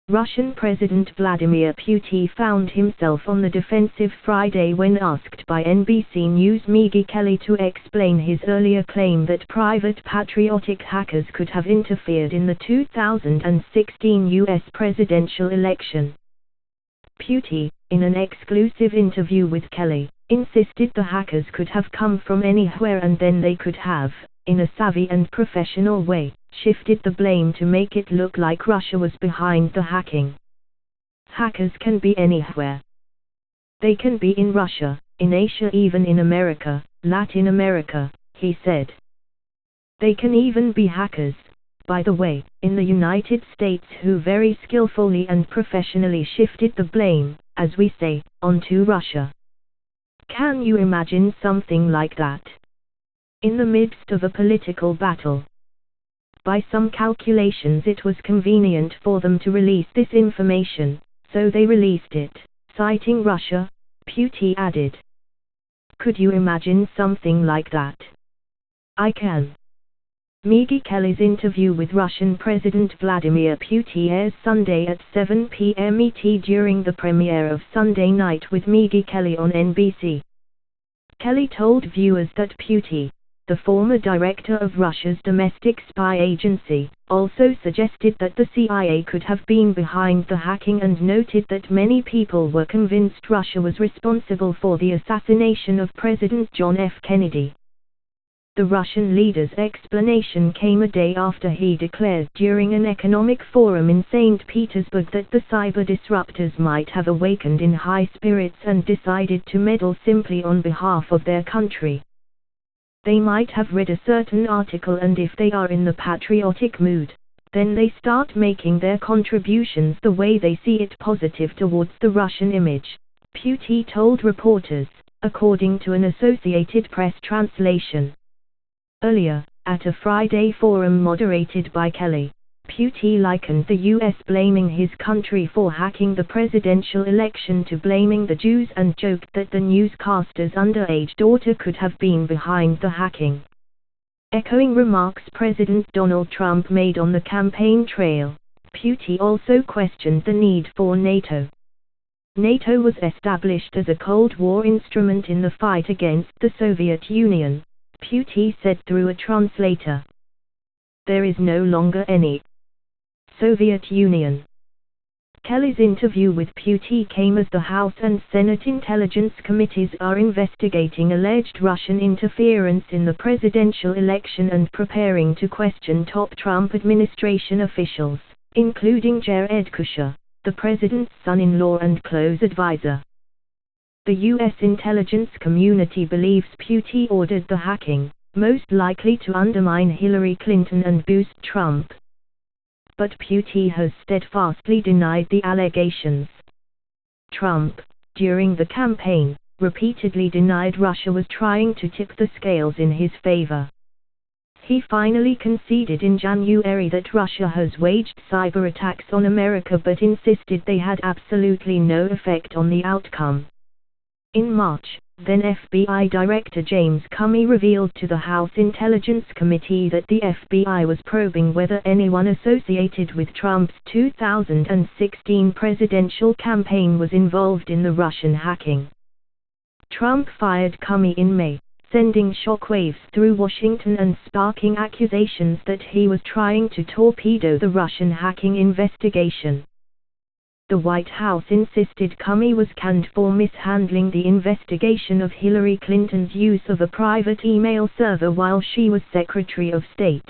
Russian President Vladimir Putin found himself on the defensive Friday when asked by NBC News' Megyn Kelly to explain his earlier claim that private patriotic hackers could have interfered in the 2016 U.S. presidential election. Putin, in an exclusive interview with Kelly, insisted the hackers could have come from anywhere and then they could have, in a savvy and professional way, shifted the blame to make it look like Russia was behind the hacking. Hackers can be anywhere. They can be in Russia, in Asia, even in America, Latin America, he said. They can even be hackers, by the way, in the United States who very skillfully and professionally shifted the blame, as we say, onto Russia. Can you imagine something like that? In the midst of a political battle. By some calculations it was convenient for them to release this information, so they released it, citing Russia, Putin added. Could you imagine something like that? I can. Megyn Kelly's interview with Russian President Vladimir Putin airs Sunday at 7 p.m. ET during the premiere of Sunday Night with Megyn Kelly on NBC. Kelly told viewers that Putin, the former director of Russia's domestic spy agency, also suggested that the CIA could have been behind the hacking and noted that many people were convinced Russia was responsible for the assassination of President John F. Kennedy. The Russian leader's explanation came a day after he declared during an economic forum in St. Petersburg that the cyber disruptors might have awakened in high spirits and decided to meddle simply on behalf of their country. They might have read a certain article and if they are in the patriotic mood, then they start making their contributions the way they see it positive towards the Russian image, Putin told reporters, according to an Associated Press translation. Earlier, at a Friday forum moderated by Kelly, Putin likened the U.S. blaming his country for hacking the presidential election to blaming the Jews and joked that the newscaster's underage daughter could have been behind the hacking. Echoing remarks President Donald Trump made on the campaign trail, Putin also questioned the need for NATO. NATO was established as a Cold War instrument in the fight against the Soviet Union, Putin said through a translator. There is no longer any Soviet Union. Kelly's interview with Putin came as the House and Senate Intelligence Committees are investigating alleged Russian interference in the presidential election and preparing to question top Trump administration officials, including Jared Kushner, the president's son-in-law and close advisor. The U.S. intelligence community believes Putin ordered the hacking, most likely to undermine Hillary Clinton and boost Trump. But Putin has steadfastly denied the allegations. Trump, during the campaign, repeatedly denied Russia was trying to tip the scales in his favor. He finally conceded in January that Russia has waged cyber attacks on America but insisted they had absolutely no effect on the outcome. In March, then FBI Director James Comey revealed to the House Intelligence Committee that the FBI was probing whether anyone associated with Trump's 2016 presidential campaign was involved in the Russian hacking. Trump fired Comey in May, sending shockwaves through Washington and sparking accusations that he was trying to torpedo the Russian hacking investigation. The White House insisted Comey was canned for mishandling the investigation of Hillary Clinton's use of a private email server while she was Secretary of State.